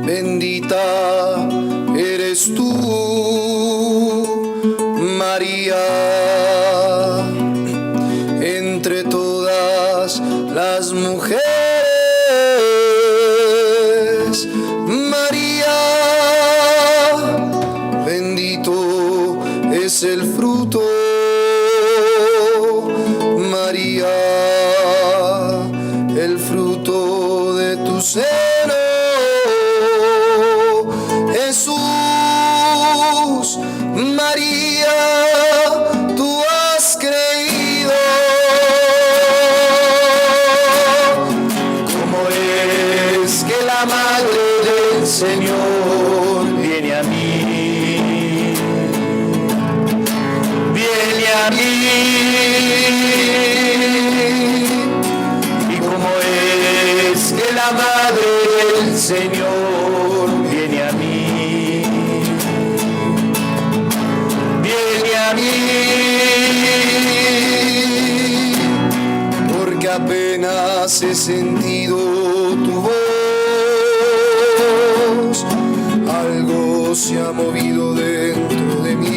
Bendita eres tú, María, entre todas las mujeres. María, bendito es el fruto. María, el fruto de tu seno. Jesús, María, tú has creído. ¿Cómo es que la madre del Señor viene a mí? Viene a mí. ¿Y cómo es que la madre del Señor viene a mí? Viene a mí. Porque apenas he sentido tu voz, algo se ha movido dentro de mí.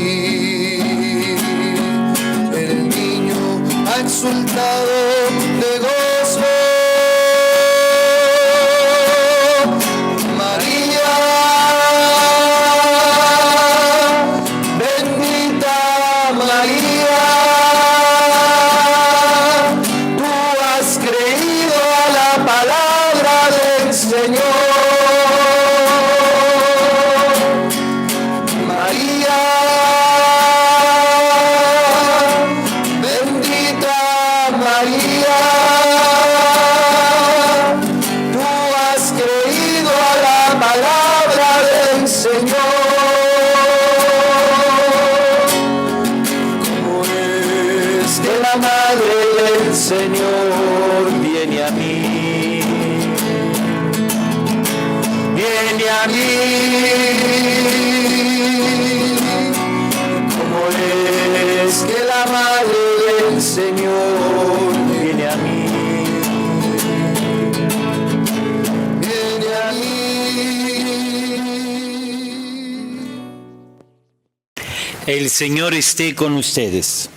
El niño ha exultado de gozo. María, bendita María, tú has creído a la palabra del Señor. María, bendita María, tú has creído a la palabra del Señor. ¿Cómo es que la madre del Señor viene a mí? Viene a mí. ¿Cómo es que la madre del Señor viene a mí? Viene a mí. El Señor esté con ustedes.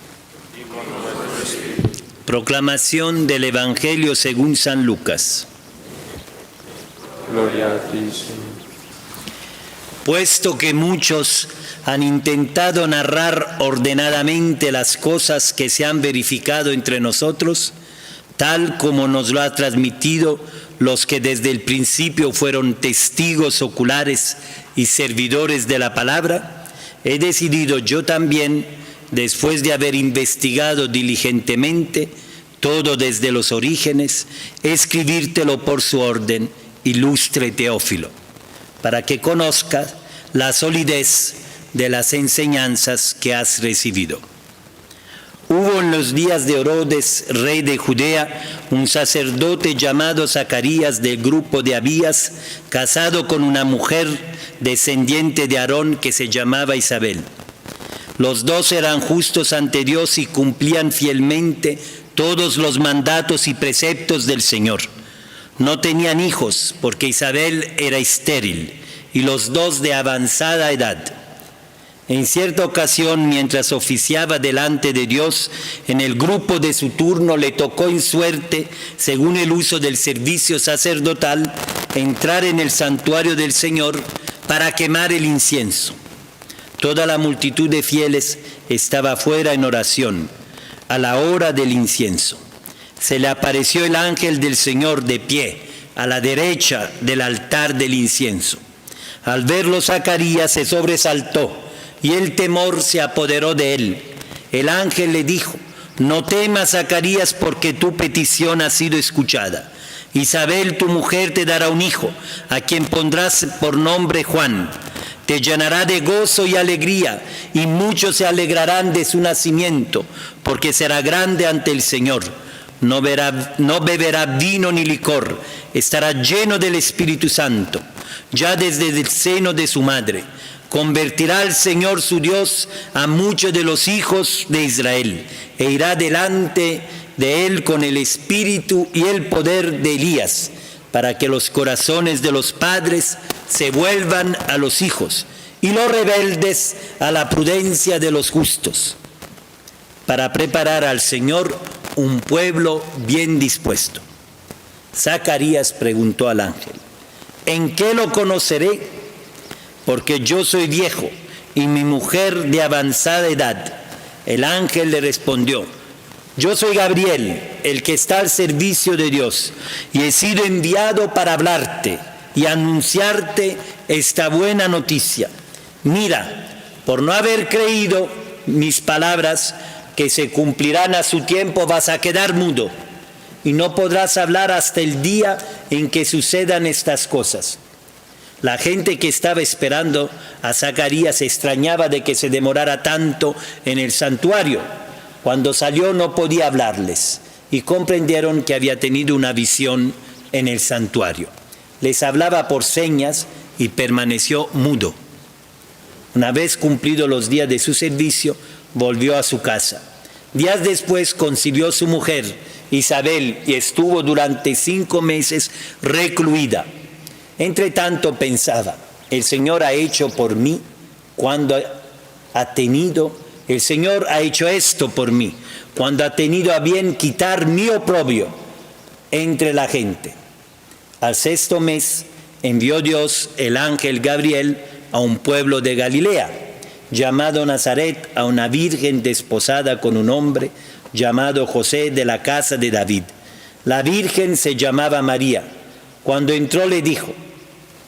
Proclamación del Evangelio según San Lucas. Gloria a ti, Señor. Puesto que muchos han intentado narrar ordenadamente las cosas que se han verificado entre nosotros, tal como nos lo ha transmitido los que desde el principio fueron testigos oculares y servidores de la palabra, he decidido yo también, después de haber investigado diligentemente todo desde los orígenes, escribírtelo por su orden, ilustre Teófilo, para que conozcas la solidez de las enseñanzas que has recibido. Hubo en los días de Herodes, rey de Judea, un sacerdote llamado Zacarías del grupo de Abías, casado con una mujer descendiente de Aarón que se llamaba Isabel. Los dos eran justos ante Dios y cumplían fielmente todos los mandatos y preceptos del Señor. No tenían hijos porque Isabel era estéril y los dos de avanzada edad. En cierta ocasión, mientras oficiaba delante de Dios, en el grupo de su turno le tocó en suerte, según el uso del servicio sacerdotal, entrar en el santuario del Señor para quemar el incienso. Toda la multitud de fieles estaba fuera en oración, a la hora del incienso. Se le apareció el ángel del Señor de pie, a la derecha del altar del incienso. Al verlo, Zacarías se sobresaltó y el temor se apoderó de él. El ángel le dijo: no temas, Zacarías, porque tu petición ha sido escuchada. Isabel, tu mujer, te dará un hijo, a quien pondrás por nombre Juan. Te llenará de gozo y alegría, y muchos se alegrarán de su nacimiento, porque será grande ante el Señor. No beberá vino ni licor, estará lleno del Espíritu Santo, ya desde el seno de su madre. Convertirá al Señor su Dios a muchos de los hijos de Israel, e irá delante de él con el espíritu y el poder de Elías, para que los corazones de los padres se vuelvan a los hijos y los rebeldes a la prudencia de los justos, para preparar al Señor un pueblo bien dispuesto. Zacarías preguntó al ángel: ¿en qué lo conoceré? Porque yo soy viejo y mi mujer de avanzada edad. El ángel le respondió: yo soy Gabriel, el que está al servicio de Dios, y he sido enviado para hablarte y anunciarte esta buena noticia. Mira, por no haber creído mis palabras, que se cumplirán a su tiempo, vas a quedar mudo y no podrás hablar hasta el día en que sucedan estas cosas. La gente que estaba esperando a Zacarías se extrañaba de que se demorara tanto en el santuario. Cuando salió no podía hablarles y comprendieron que había tenido una visión en el santuario. Les hablaba por señas y permaneció mudo. Una vez cumplidos los días de su servicio, volvió a su casa. Días después concibió su mujer, Isabel, y estuvo durante 5 meses recluida. Entre tanto pensaba: el Señor ha hecho por mí el Señor ha hecho esto por mí, cuando ha tenido a bien quitar mi oprobio entre la gente. Al 6º mes envió Dios el ángel Gabriel a un pueblo de Galilea, llamado Nazaret, a una virgen desposada con un hombre llamado José, de la casa de David. La virgen se llamaba María. Cuando entró le dijo: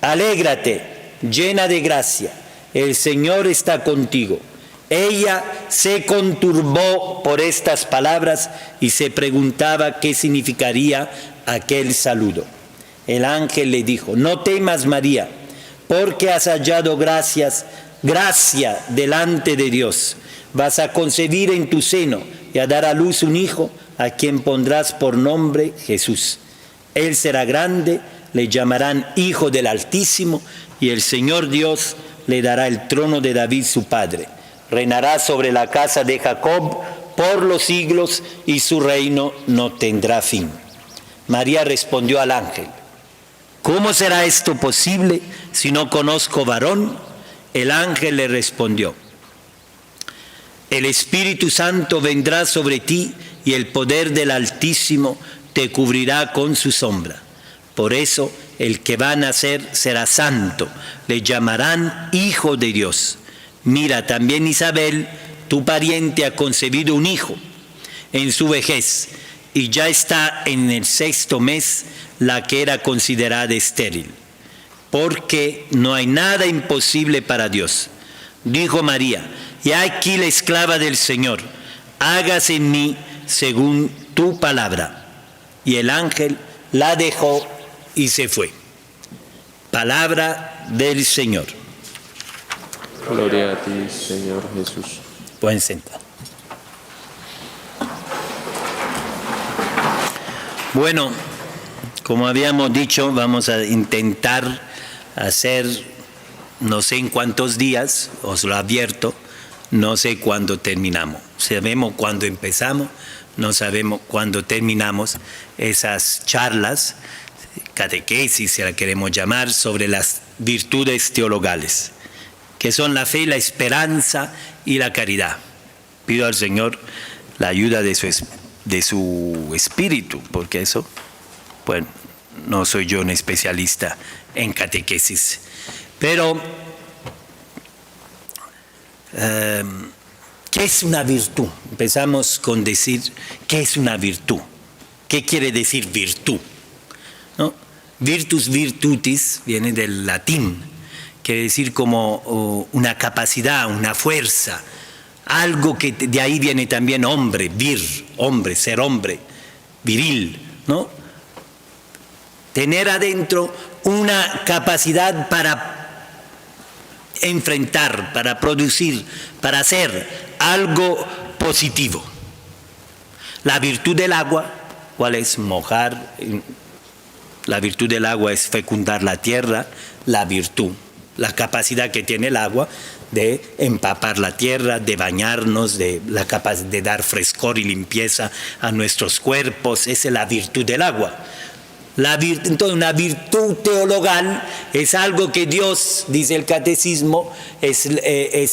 alégrate, llena de gracia, el Señor está contigo. Ella se conturbó por estas palabras y se preguntaba qué significaría aquel saludo. El ángel le dijo: no temas, María, porque has hallado gracia delante de Dios. Vas a concebir en tu seno y a dar a luz un hijo, a quien pondrás por nombre Jesús. Él será grande, le llamarán Hijo del Altísimo, y el Señor Dios le dará el trono de David su padre. Reinará sobre la casa de Jacob por los siglos, y su reino no tendrá fin. María respondió al ángel: ¿cómo será esto posible si no conozco varón? El ángel le respondió: el Espíritu Santo vendrá sobre ti y el poder del Altísimo te cubrirá con su sombra. Por eso el que va a nacer será santo, le llamarán Hijo de Dios. Mira, también Isabel, tu pariente, ha concebido un hijo en su vejez, y ya está en el 6º mes la que era considerada estéril, porque no hay nada imposible para Dios. Dijo María: y aquí la esclava del Señor, hágase en mí según tu palabra. Y el ángel la dejó y se fue. Palabra del Señor. Gloria a ti, Señor Jesús. Pueden sentar. Bueno, como habíamos dicho, vamos a intentar hacer, no sé en cuántos días, os lo advierto, no sé cuándo terminamos. Sabemos cuándo empezamos, no sabemos cuándo terminamos esas charlas, catequesis, si la queremos llamar, sobre las virtudes teologales, que son la fe, la esperanza y la caridad. Pido al Señor la ayuda de su espíritu, porque eso, bueno, no soy yo un especialista en catequesis. Pero, ¿qué es una virtud? Empezamos con decir, ¿qué es una virtud? ¿Qué quiere decir virtud? ¿No? Virtus virtutis viene del latín, quiere decir como una capacidad, una fuerza, algo que de ahí viene también hombre, hombre, ser hombre, viril, ¿no? Tener adentro una capacidad para enfrentar, para producir, para hacer algo positivo. La virtud del agua, ¿cuál es? Mojar. La virtud del agua es fecundar la tierra, la virtud. la capacidad que tiene el agua de empapar la tierra, de bañarnos, la capacidad de dar frescor y limpieza a nuestros cuerpos. Esa es la virtud del agua. Entonces, una virtud teologal es algo que Dios, dice el catecismo, es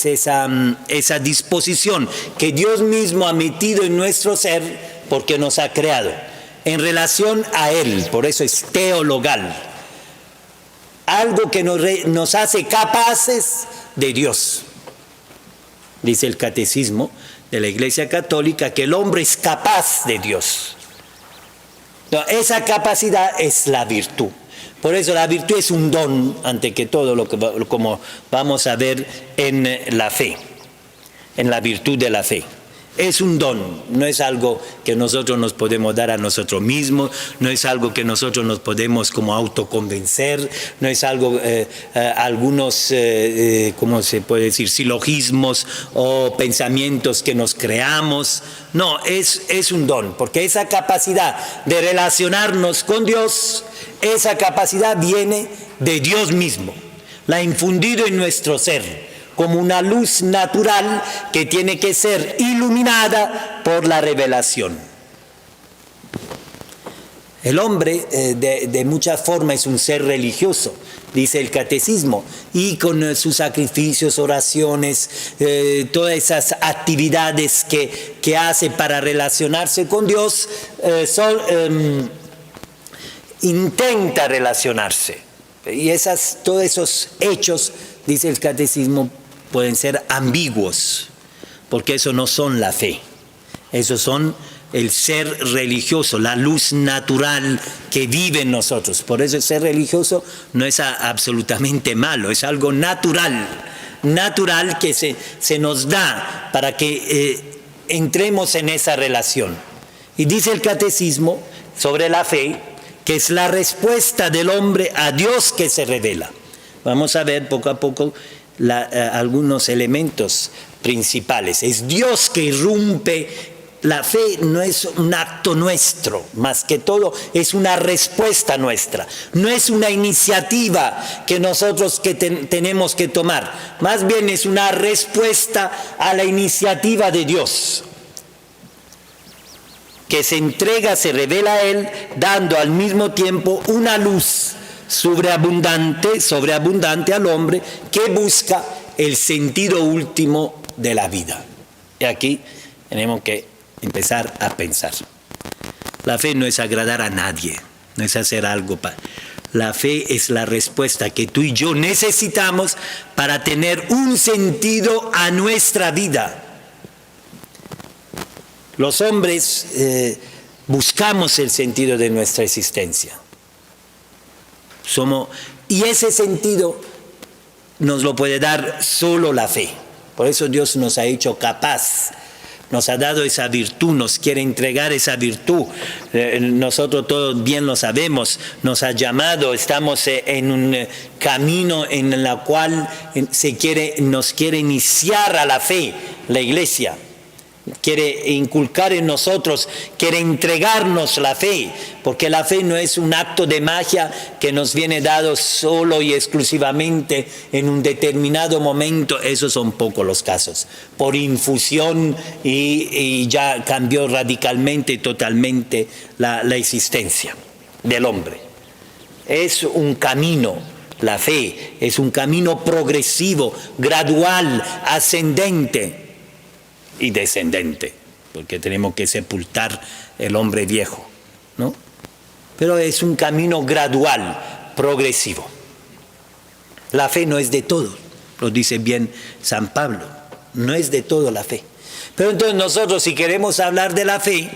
esa disposición que Dios mismo ha metido en nuestro ser porque nos ha creado en relación a Él. Por eso es teologal. Algo que nos hace capaces de Dios. Dice el catecismo de la Iglesia Católica que el hombre es capaz de Dios. No, esa capacidad es la virtud. Por eso la virtud es un don, ante que todo, como vamos a ver en la fe, en la virtud de la fe. Es un don, no es algo que nosotros nos podemos dar a nosotros mismos, no es algo que nosotros nos podemos como autoconvencer, no es algo, algunos, ¿cómo se puede decir?, silogismos o pensamientos que nos creamos. No, es un don, porque esa capacidad de relacionarnos con Dios, esa capacidad viene de Dios mismo, la ha infundido en nuestro ser, como una luz natural que tiene que ser iluminada por la revelación. El hombre de muchas formas es un ser religioso, dice el catecismo, y con sus sacrificios, oraciones, todas esas actividades que hace para relacionarse con Dios, intenta relacionarse. Y todos esos hechos, dice el catecismo, pueden ser ambiguos, porque eso no son la fe, eso son el ser religioso, la luz natural que vive en nosotros. Por eso el ser religioso no es absolutamente malo, es algo natural que se nos da para que entremos en esa relación. Y dice el catecismo sobre la fe que es la respuesta del hombre a Dios que se revela. Vamos a ver poco a poco algunos elementos principales. Es Dios que irrumpe. La fe no es un acto nuestro, más que todo es una respuesta nuestra. No es una iniciativa que nosotros tenemos que tomar. Más bien es una respuesta a la iniciativa de Dios, que se entrega, se revela a Él, dando al mismo tiempo una luz sobreabundante al hombre que busca el sentido último de la vida. Y aquí tenemos que empezar a pensar. La fe no es agradar a nadie, no es hacer algo la fe es la respuesta que tú y yo necesitamos para tener un sentido a nuestra vida. Los hombres buscamos el sentido de nuestra existencia. Y ese sentido nos lo puede dar solo la fe. Por eso Dios nos ha hecho capaz, nos ha dado esa virtud, nos quiere entregar esa virtud. Nosotros todos bien lo sabemos, nos ha llamado, estamos en un camino en el cual nos quiere iniciar a la fe, la Iglesia. Quiere inculcar en nosotros, quiere entregarnos la fe, porque la fe no es un acto de magia que nos viene dado solo y exclusivamente en un determinado momento. Esos son pocos los casos, por infusión y ya cambió radicalmente y totalmente la existencia del hombre. Es un camino. La fe es un camino progresivo, gradual, ascendente y descendente, porque tenemos que sepultar el hombre viejo, ¿no? Pero es un camino gradual, progresivo. La fe no es de todo, lo dice bien San Pablo, no es de todo la fe. Pero entonces nosotros, si queremos hablar de la fe,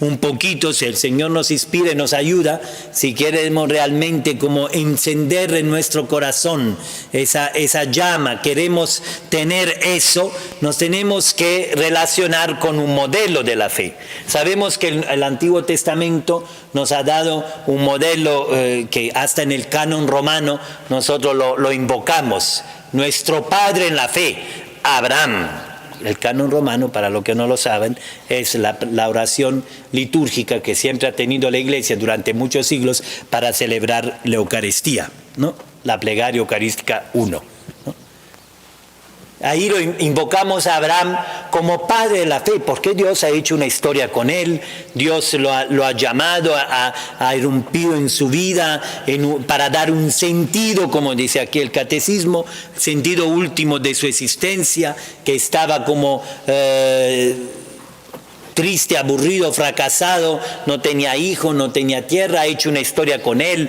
un poquito, si el Señor nos inspira y nos ayuda, si queremos realmente como encender en nuestro corazón esa llama, queremos tener eso, nos tenemos que relacionar con un modelo de la fe. Sabemos que el Antiguo Testamento nos ha dado un modelo que hasta en el canon romano nosotros lo invocamos. Nuestro padre en la fe, Abraham. El canon romano, para los que no lo saben, es la oración litúrgica que siempre ha tenido la Iglesia durante muchos siglos para celebrar la Eucaristía, ¿no? la plegaria eucarística 1. Ahí lo invocamos a Abraham como padre de la fe, porque Dios ha hecho una historia con él, Dios lo ha llamado, ha irrumpido en su vida para dar un sentido, como dice aquí el catecismo, sentido último de su existencia, que estaba como triste, aburrido, fracasado, no tenía hijo, no tenía tierra, ha hecho una historia con él.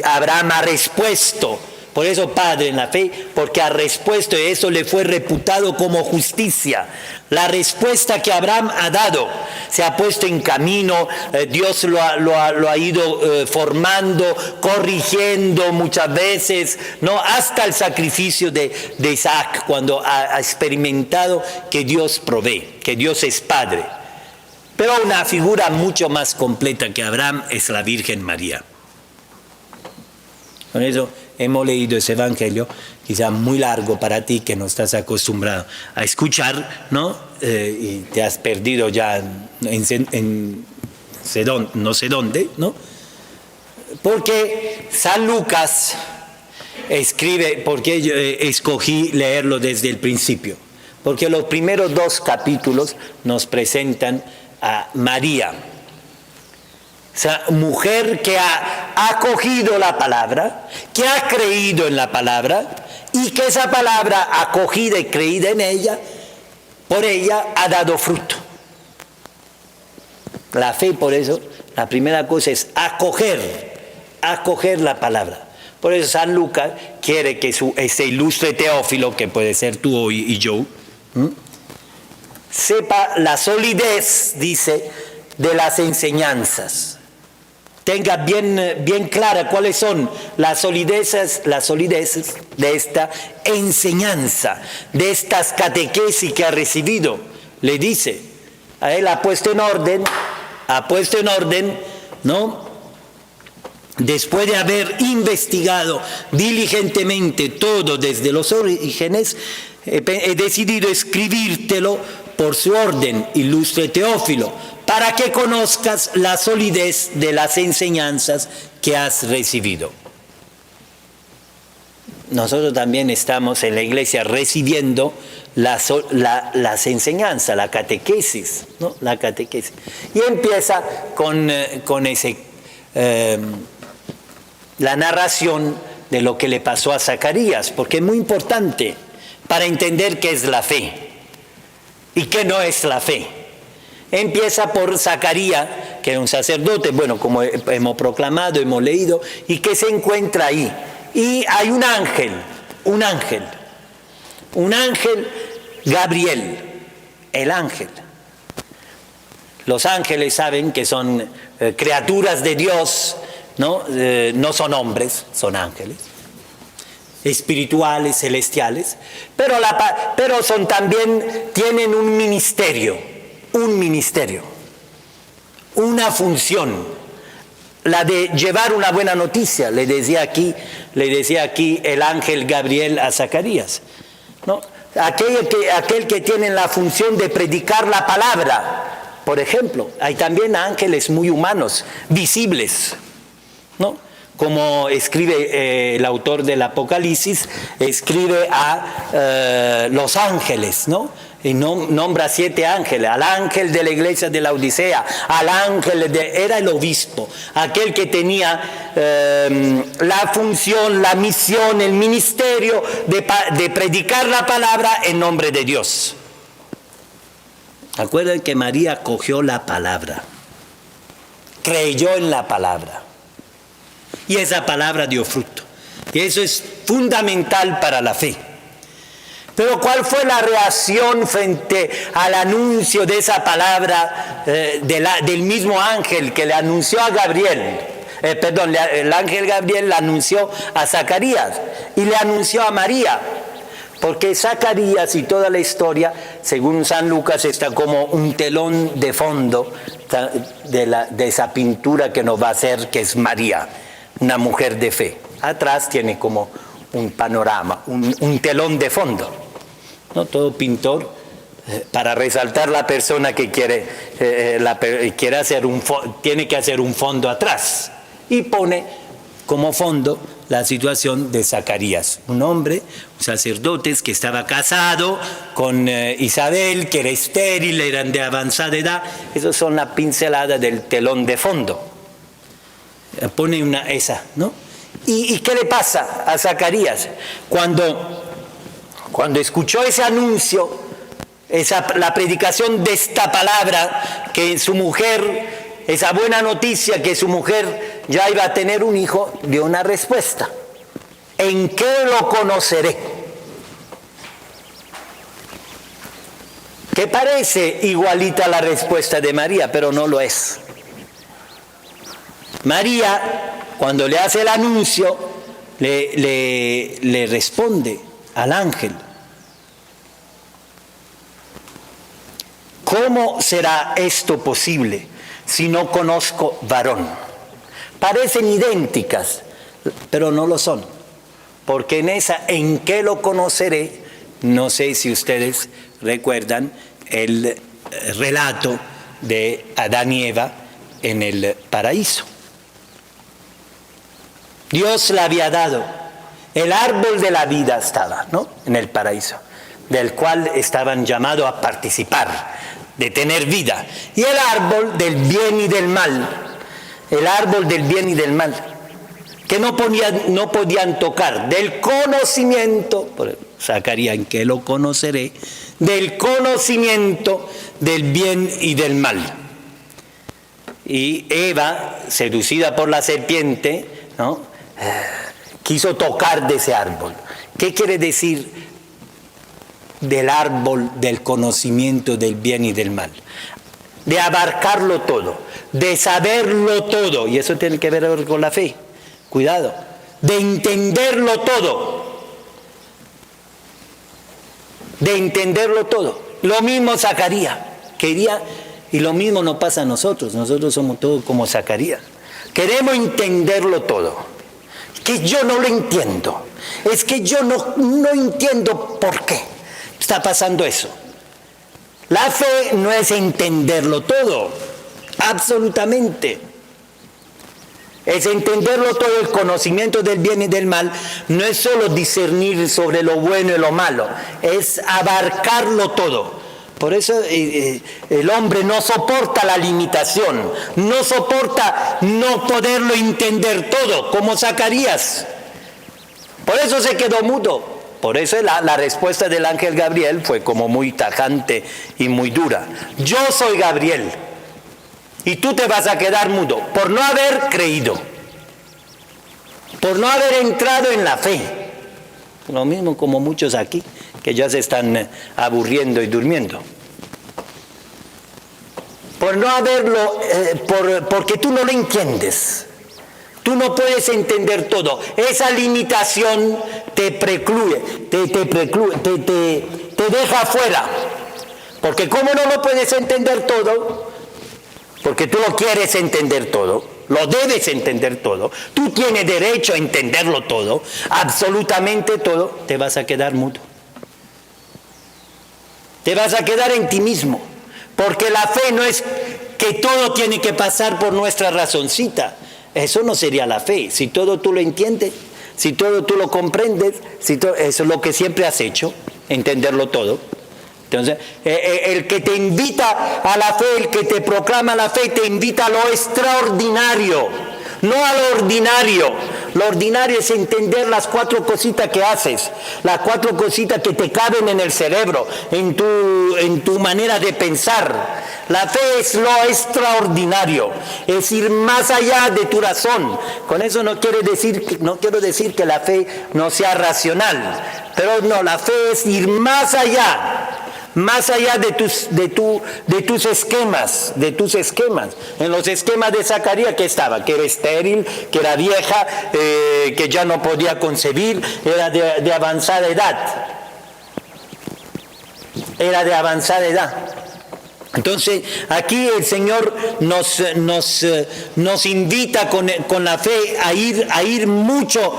Abraham ha respuesto. Por eso padre en la fe, porque ha respuesto y eso le fue reputado como justicia. La respuesta que Abraham ha dado, se ha puesto en camino, Dios lo ha ido formando, corrigiendo muchas veces, ¿no? Hasta el sacrificio de Isaac, cuando ha experimentado que Dios provee, que Dios es padre. Pero una figura mucho más completa que Abraham es la Virgen María. Con eso hemos leído ese evangelio, quizá muy largo para ti que no estás acostumbrado a escuchar, ¿no? Y te has perdido ya no sé dónde, ¿no? Porque San Lucas escribe, porque yo escogí leerlo desde el principio, porque los primeros 2 capítulos nos presentan a María. O sea, mujer que ha acogido la palabra, que ha creído en la palabra y que esa palabra acogida y creída en ella, por ella ha dado fruto. La fe, por eso, la primera cosa es acoger la palabra. Por eso San Lucas quiere que ese ilustre Teófilo, que puede ser tú y yo, sepa la solidez, dice, de las enseñanzas. Tenga bien clara cuáles son las solideces de esta enseñanza, de estas catequesis que ha recibido. Le dice, a él ha puesto en orden, ¿no? Después de haber investigado diligentemente todo desde los orígenes, he decidido escribírtelo por su orden, ilustre Teófilo, para que conozcas la solidez de las enseñanzas que has recibido. Nosotros también estamos en la iglesia recibiendo las enseñanzas, la catequesis, ¿no? La catequesis. Y empieza con la narración de lo que le pasó a Zacarías, porque es muy importante para entender qué es la fe y qué no es la fe. Empieza por Zacarías, que era un sacerdote, bueno, como hemos proclamado, hemos leído, y que se encuentra ahí. Y hay un ángel, Gabriel, el ángel. Los ángeles saben que son criaturas de Dios, ¿no? No son hombres, son ángeles, espirituales, celestiales, pero son también, tienen un ministerio, una función, la de llevar una buena noticia, le decía aquí el ángel Gabriel a Zacarías, ¿no? Aquel que tiene la función de predicar la palabra, por ejemplo. Hay también ángeles muy humanos, visibles, ¿no? Como escribe el autor del Apocalipsis, escribe a los ángeles, ¿no? Y nombra 7 ángeles, al ángel de la iglesia de la Odisea, al ángel era el obispo, aquel que tenía la función, la misión, el ministerio de predicar la palabra en nombre de Dios. Acuérdense que María cogió la palabra, creyó en la palabra, y esa palabra dio fruto, y eso es fundamental para la fe. Pero ¿cuál fue la reacción frente al anuncio de esa palabra del mismo ángel que le anunció a Gabriel? El ángel Gabriel le anunció a Zacarías y le anunció a María. Porque Zacarías y toda la historia, según San Lucas, está como un telón de fondo de esa pintura que nos va a hacer, que es María, una mujer de fe. Atrás tiene como un panorama, un telón de fondo. ¿No? Todo pintor, para resaltar la persona que quiere hacer tiene que hacer un fondo atrás y pone como fondo la situación de Zacarías, un hombre, un sacerdote que estaba casado con Isabel, que era estéril, eran de avanzada edad. Esas son las pinceladas del telón de fondo. Pone esa, ¿no? ¿Y qué le pasa a Zacarías? Cuando escuchó ese anuncio, la predicación de esta palabra, que su mujer, esa buena noticia que su mujer ya iba a tener un hijo, dio una respuesta. ¿En qué lo conoceré? Que parece igualita a la respuesta de María, pero no lo es. María, cuando le hace el anuncio, le responde al ángel: ¿cómo será esto posible si no conozco varón? Parecen idénticas, pero no lo son. Porque ¿en qué lo conoceré? No sé si ustedes recuerdan el relato de Adán y Eva en el paraíso. Dios le había dado el árbol de la vida, estaba, ¿no?, en el paraíso, del cual estaban llamados a participar, de tener vida. Y el árbol del bien y del mal, el árbol del bien y del mal, que no podían tocar, del conocimiento, Zacarías, ¿en qué lo conoceré? Del conocimiento del bien y del mal. Y Eva, seducida por la serpiente, ¿no?, quiso tocar de ese árbol. ¿Qué quiere decir del árbol del conocimiento del bien y del mal? De abarcarlo todo, de saberlo todo, y eso tiene que ver con la fe. Cuidado, de entenderlo todo. De entenderlo todo. Lo mismo Zacarías quería, y lo mismo nos pasa a nosotros. Nosotros somos todos como Zacarías. Queremos entenderlo todo. Que yo no lo entiendo. Es que yo no entiendo por qué está pasando eso. La fe no es entenderlo todo, absolutamente. Es entenderlo todo. El conocimiento del bien y del mal no es solo discernir sobre lo bueno y lo malo, es abarcarlo todo. Por eso el hombre no soporta la limitación, no soporta no poderlo entender todo, como Zacarías. Por eso se quedó mudo. Por eso la respuesta del ángel Gabriel fue como muy tajante y muy dura. Yo soy Gabriel y tú te vas a quedar mudo por no haber creído, por no haber entrado en la fe. Lo mismo como muchos aquí, que ya se están aburriendo y durmiendo. Por no haberlo, porque tú no lo entiendes. Tú no puedes entender todo. Esa limitación te precluye, te deja afuera. Porque ¿cómo no lo puedes entender todo? Porque tú lo quieres entender todo. Lo debes entender todo. Tú tienes derecho a entenderlo todo, absolutamente todo. Te vas a quedar mudo. Te vas a quedar en ti mismo. Porque la fe no es que todo tiene que pasar por nuestra razoncita. Eso no sería la fe. Si todo tú lo entiendes, si todo tú lo comprendes, eso es lo que siempre has hecho, entenderlo todo. Entonces, el que te invita a la fe, el que te proclama la fe, te invita a lo extraordinario, no a lo ordinario. Lo ordinario es entender las 4 cositas que haces, las 4 cositas que te caben en el cerebro, en tu manera de pensar. La fe es lo extraordinario, es ir más allá de tu razón. Con eso no quiero decir que la fe no sea racional, pero no, la fe es ir más allá de tus esquemas. En los esquemas de Zacarías, que estaba, que era estéril, que era vieja, que ya no podía concebir, era de avanzada edad. Entonces, aquí el Señor nos invita con la fe a ir mucho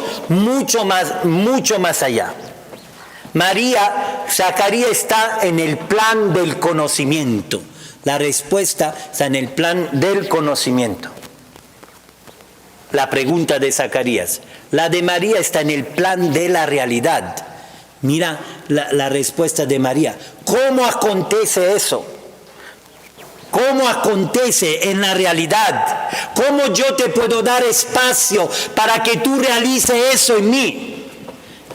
más allá. Zacarías está en el plan del conocimiento. La respuesta está en el plan del conocimiento. la pregunta de Zacarías. La de María está en el plan de la realidad. Mira la respuesta de María. ¿Cómo acontece eso? ¿Cómo acontece en la realidad? ¿Cómo yo te puedo dar espacio para que tú realices eso en mí?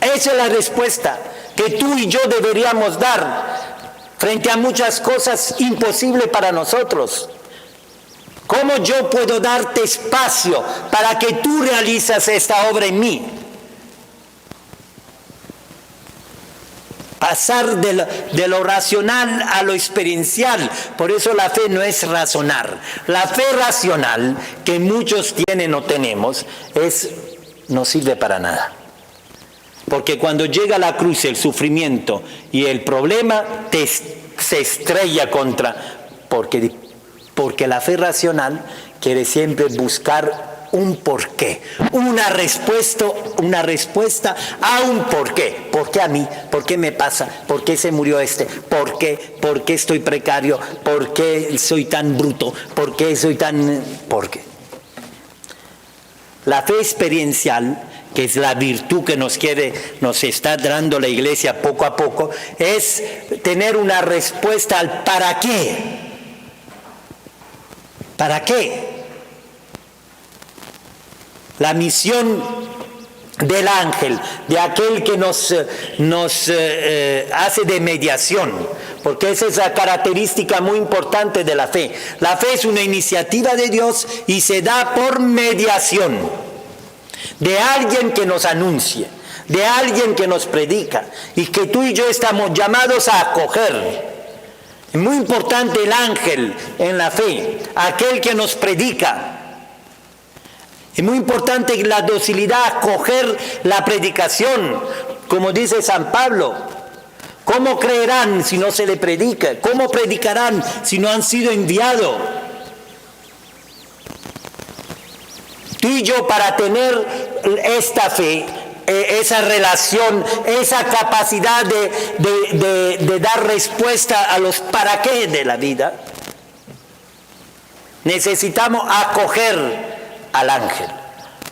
Esa es la respuesta que tú y yo deberíamos dar frente a muchas cosas imposibles para nosotros. ¿Cómo yo puedo darte espacio para que tú realices esta obra en mí? Pasar de lo racional a lo experiencial. Por eso la fe no es razonar. La fe racional que muchos tienen o tenemos no sirve para nada. Porque cuando llega la cruz, el sufrimiento y el problema se estrella contra. Porque la fe racional quiere siempre buscar un porqué, una respuesta a un porqué. ¿Por qué a mí? ¿Por qué me pasa? ¿Por qué se murió este? ¿Por qué? ¿Por qué estoy precario? ¿Por qué soy tan bruto? ¿Por qué soy tan...? ¿Por qué? La fe experiencial, que es la virtud que nos está dando la iglesia poco a poco, es tener una respuesta al ¿para qué? ¿Para qué? La misión del ángel, de aquel que nos hace de mediación, porque esa es la característica muy importante de la fe. La fe es una iniciativa de Dios y se da por mediación de alguien que nos anuncie, de alguien que nos predica y que tú y yo estamos llamados a acoger. Es muy importante el ángel en la fe, aquel que nos predica. Es muy importante la docilidad, acoger la predicación, como dice San Pablo. ¿Cómo creerán si no se le predica? ¿Cómo predicarán si no han sido enviados? Tú y yo, para tener esta fe, esa relación, esa capacidad de dar respuesta a los para qué de la vida, necesitamos acoger al ángel.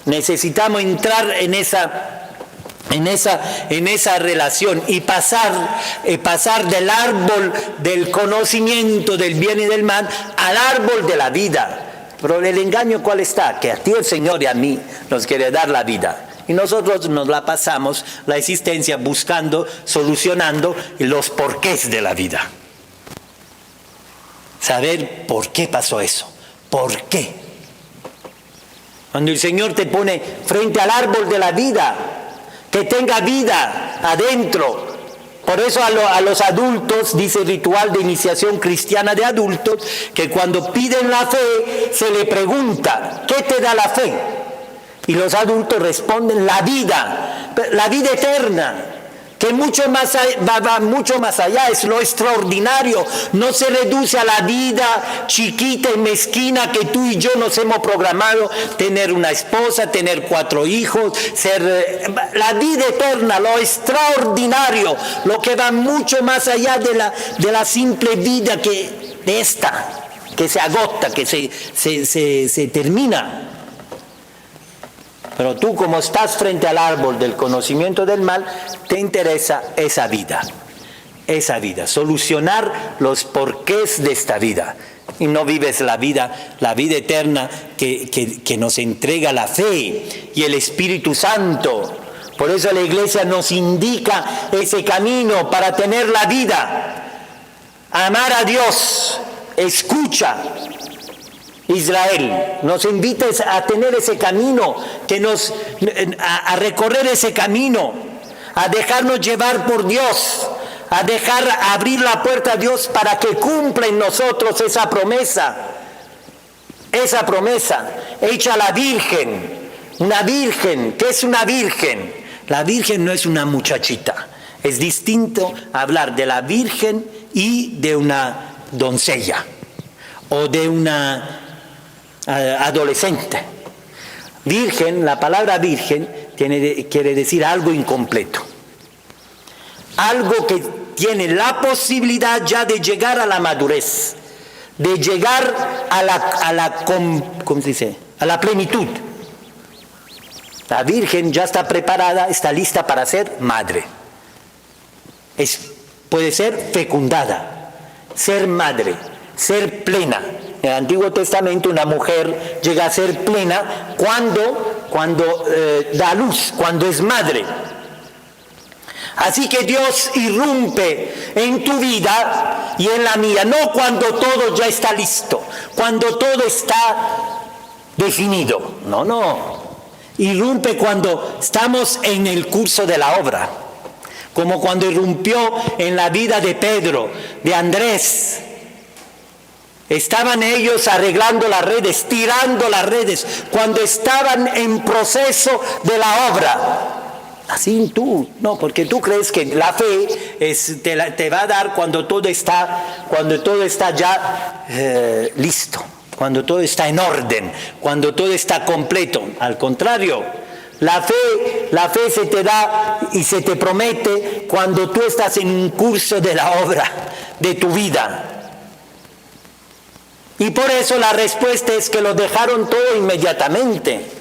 Necesitamos entrar en esa relación y pasar del árbol del conocimiento del bien y del mal al árbol de la vida. Pero el engaño, ¿cuál está? Que a ti el Señor y a mí nos quiere dar la vida. Y nosotros nos la pasamos la existencia buscando, solucionando los porqués de la vida. Saber por qué pasó eso. ¿Por qué? Cuando el Señor te pone frente al árbol de la vida, que tenga vida adentro. Por eso a los adultos, dice el ritual de iniciación cristiana de adultos, que cuando piden la fe, se le pregunta, ¿qué te da la fe? Y los adultos responden, la vida eterna, que va mucho más allá, es lo extraordinario, no se reduce a la vida chiquita y mezquina que tú y yo nos hemos programado, tener una esposa, tener 4 hijos, la vida eterna, lo extraordinario, lo que va mucho más allá de la simple vida que se agota, que se termina. Pero tú, como estás frente al árbol del conocimiento del mal, te interesa esa vida, solucionar los porqués de esta vida. Y no vives la vida eterna que nos entrega la fe y el Espíritu Santo. Por eso la Iglesia nos indica ese camino para tener la vida. Amar a Dios, escucha. Israel, nos invita a tener ese camino, a recorrer ese camino, a dejarnos llevar por Dios, a abrir la puerta a Dios para que cumpla en nosotros esa promesa hecha a la Virgen. Una virgen, ¿qué es una virgen? La virgen no es una muchachita, es distinto hablar de la virgen y de una doncella o de una adolescente. Virgen, la palabra virgen quiere decir algo incompleto, algo que tiene la posibilidad ya de llegar a la madurez, de llegar a la plenitud. La virgen ya está preparada, está lista para ser madre. Puede ser fecundada, ser madre, ser plena. En el Antiguo Testamento una mujer llega a ser plena cuando da luz, cuando es madre. Así que Dios irrumpe en tu vida y en la mía, no cuando todo ya está listo, cuando todo está definido. No. Irrumpe cuando estamos en el curso de la obra, como cuando irrumpió en la vida de Pedro, de Andrés. Estaban ellos arreglando las redes, tirando las redes, cuando estaban en proceso de la obra. Así tú, no, porque tú crees que la fe te va a dar cuando todo está ya listo, cuando todo está en orden, cuando todo está completo. Al contrario, la fe se te da y se te promete cuando tú estás en un curso de la obra de tu vida. Y por eso la respuesta es que lo dejaron todo inmediatamente.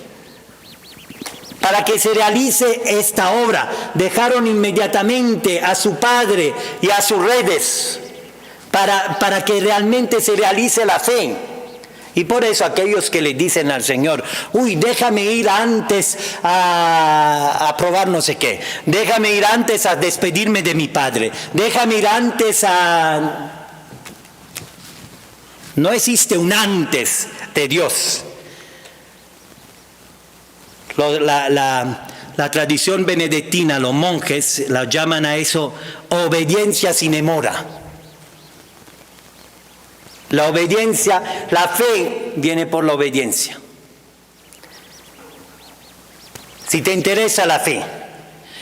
Para que se realice esta obra, dejaron inmediatamente a su padre y a sus redes, para que realmente se realice la fe. Y por eso aquellos que le dicen al Señor, déjame ir antes a probar no sé qué, déjame ir antes a despedirme de mi padre, déjame ir antes a... No existe un antes de Dios. La tradición benedictina, los monjes la llaman a eso obediencia sin demora. La obediencia, la fe viene por la obediencia. Si te interesa la fe,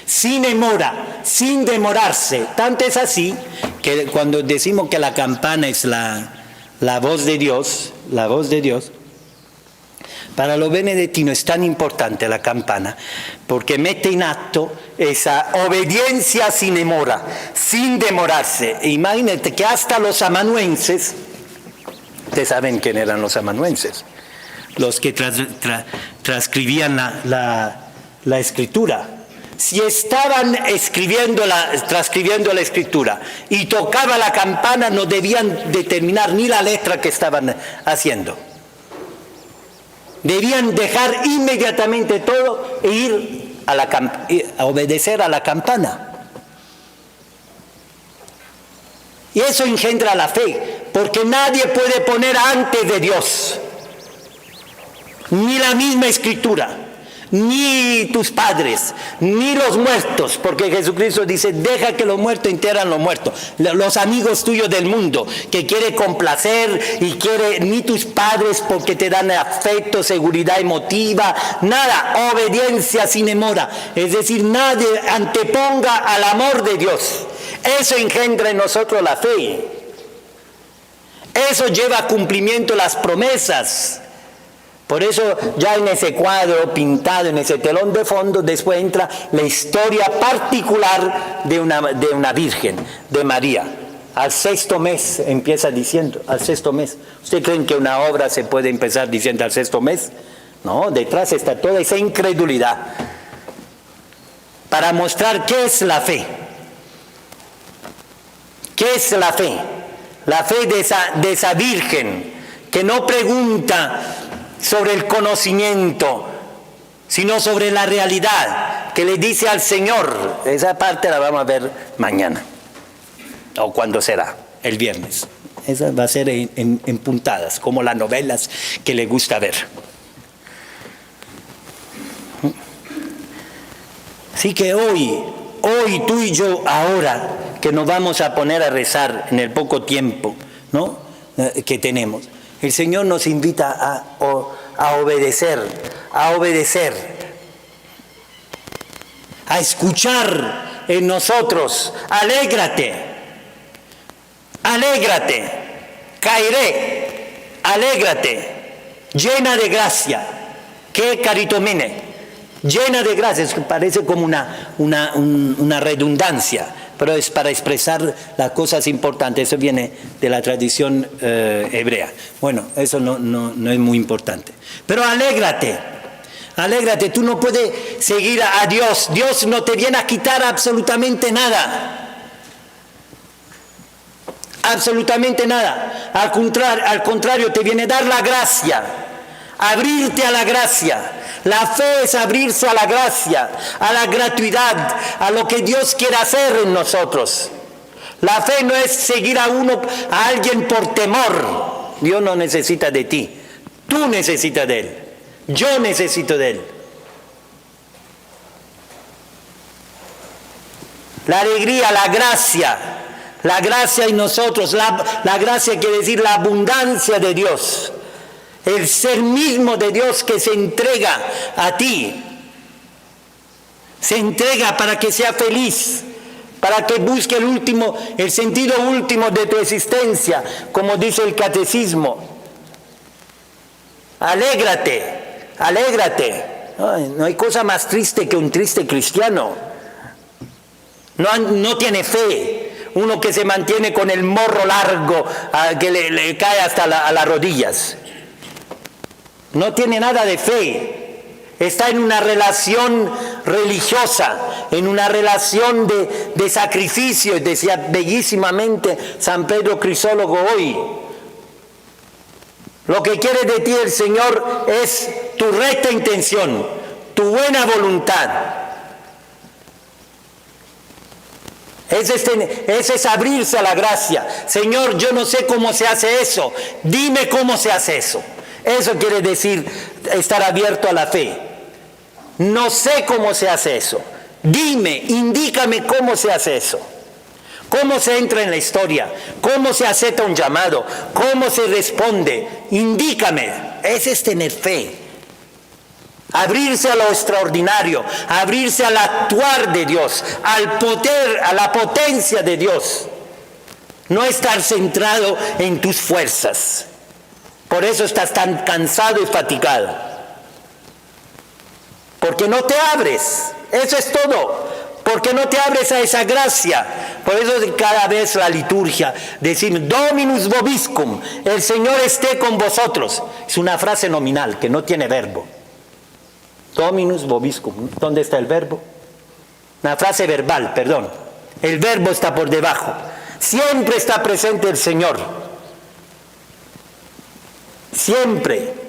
sin demora, sin demorarse, tanto es así que cuando decimos que la campana es la voz de Dios, para los benedictinos es tan importante la campana porque mete en acto esa obediencia sin demora, sin demorarse. Imagínate que hasta los amanuenses, ustedes saben quién eran los amanuenses, los que transcribían la escritura. Si estaban transcribiendo la escritura y tocaba la campana, no debían determinar ni la letra que estaban haciendo. Debían dejar inmediatamente todo e ir a obedecer a la campana. Y eso engendra la fe, porque nadie puede poner antes de Dios, ni la misma escritura, ni tus padres, ni los muertos, porque Jesucristo dice, deja que los muertos entierran los muertos. Los amigos tuyos del mundo, que quiere complacer y ni tus padres porque te dan afecto, seguridad emotiva, nada, obediencia sin demora. Es decir, nadie anteponga al amor de Dios. Eso engendra en nosotros la fe. Eso lleva a cumplimiento las promesas. Por eso ya en ese cuadro pintado, en ese telón de fondo, después entra la historia particular de una virgen, de María. Al 6º mes empieza diciendo, al 6º mes. ¿Usted creen que una obra se puede empezar diciendo al 6º mes? No, detrás está toda esa incredulidad. Para mostrar qué es la fe. ¿Qué es la fe? La fe de esa virgen que no pregunta sobre el conocimiento, sino sobre la realidad, que le dice al Señor. Esa parte la vamos a ver mañana, o cuando será, el viernes. Esa va a ser en puntadas, como las novelas que le gusta ver. Así que hoy tú y yo, ahora que nos vamos a poner a rezar en el poco tiempo, ¿no?, que tenemos, el Señor nos invita a obedecer, a escuchar en nosotros. Alégrate, caeré, alégrate, llena de gracia, que caritomene, llena de gracia. Parece como una redundancia, pero es para expresar las cosas importantes. Eso viene de la tradición hebrea. Bueno, eso no es muy importante. Pero alégrate Alégrate, tú no puedes seguir a Dios. Dios no te viene a quitar absolutamente nada. Absolutamente nada. Al contrario, te viene a dar la gracia. Abrirte a la gracia. La fe es abrirse a la gracia, a la gratuidad, a lo que Dios quiere hacer en nosotros. La fe no es seguir a alguien por temor. Dios no necesita de ti. Tú necesitas de Él. Yo necesito de Él. La alegría, la gracia en nosotros. La gracia quiere decir la abundancia de Dios. El ser mismo de Dios que se entrega a ti. Se entrega para que sea feliz, para que busque el sentido último de tu existencia, como dice el catecismo. Alégrate, alégrate. No hay cosa más triste que un triste cristiano. No tiene fe. Uno que se mantiene con el morro largo, que le cae hasta a las rodillas. No tiene nada de fe. Está en una relación religiosa, en una relación de sacrificio, decía bellísimamente San Pedro Crisólogo hoy. Lo que quiere de ti el Señor es tu recta intención, tu buena voluntad. Ese es abrirse a la gracia. Señor, yo no sé cómo se hace eso. Dime cómo se hace eso. Eso quiere decir estar abierto a la fe. No sé cómo se hace eso. Dime, indícame cómo se hace eso. ¿Cómo se entra en la historia? ¿Cómo se acepta un llamado? ¿Cómo se responde? Indícame. Ese es tener fe. Abrirse a lo extraordinario, abrirse al actuar de Dios, al poder, a la potencia de Dios. No estar centrado en tus fuerzas. Por eso estás tan cansado y fatigado. Porque no te abres. Eso es todo. Porque no te abres a esa gracia. Por eso cada vez la liturgia decimos Dominus vobiscum, el Señor esté con vosotros. Es una frase nominal que no tiene verbo. Dominus vobiscum. ¿Dónde está el verbo? Una frase verbal, perdón. El verbo está por debajo. Siempre está presente el Señor. Siempre.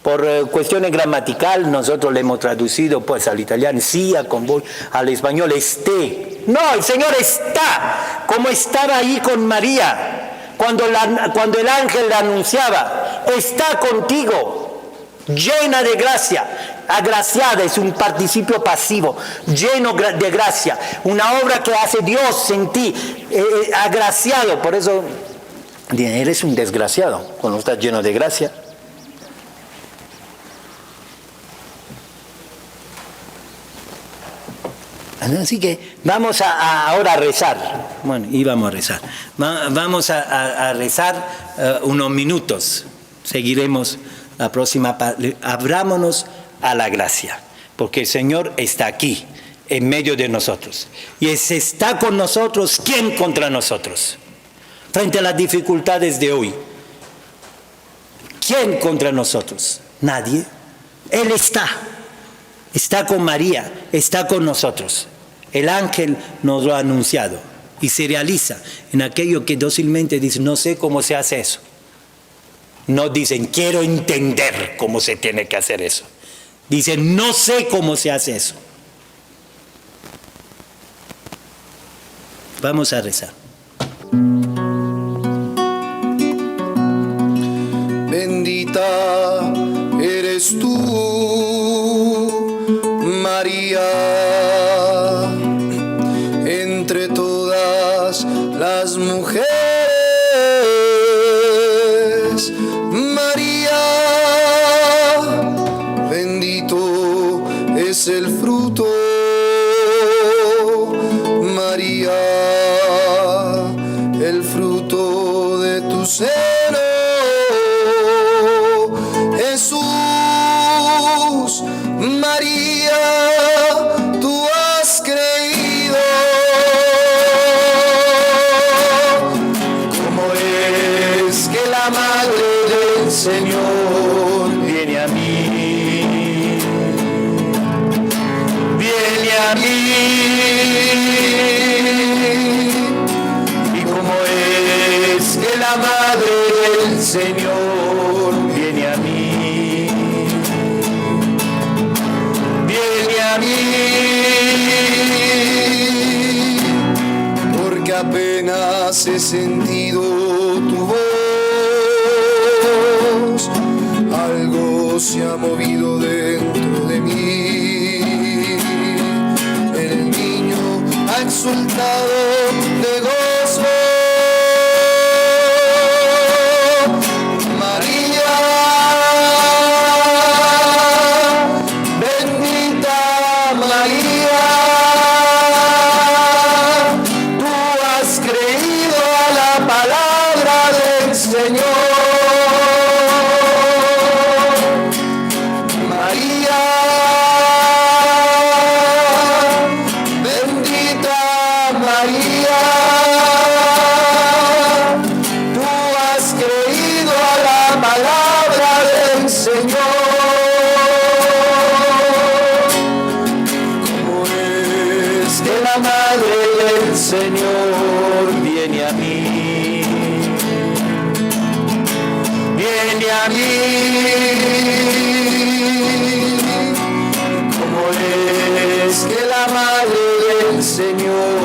Por cuestiones gramaticales nosotros le hemos traducido pues al italiano sia con vos, al español esté. No, el Señor está, como estaba ahí con María, cuando el ángel la anunciaba, está contigo, llena de gracia, agraciada es un participio pasivo, lleno de gracia, una obra que hace Dios en ti, agraciado, por eso eres un desgraciado cuando estás lleno de gracia. Así que vamos ahora a rezar. Bueno, íbamos a rezar. Vamos a rezar unos minutos. Seguiremos la próxima parte. Abrámonos a la gracia, porque el Señor está aquí, en medio de nosotros. Y si está con nosotros, ¿quién contra nosotros? Frente a las dificultades de hoy, ¿quién contra nosotros? Nadie. Él está con María, está con nosotros. El ángel nos lo ha anunciado y se realiza en aquello que dócilmente dice, no sé cómo se hace eso. No dicen, quiero entender cómo se tiene que hacer eso. Dicen, no sé cómo se hace eso. Vamos a rezar. Bendita eres tú, María, entre todas las mujeres. María, bendito es el fruto. María, el fruto de tu seno. Jesús, María, tú has creído. ¿Cómo es que la madre del Señor viene a mí? Señor viene a mí. Viene a mí, porque apenas he sentido tu voz, algo se ha movido dentro de mí. El niño ha exultado de gozo. Señor viene a mí, viene a mí, como es que la madre del Señor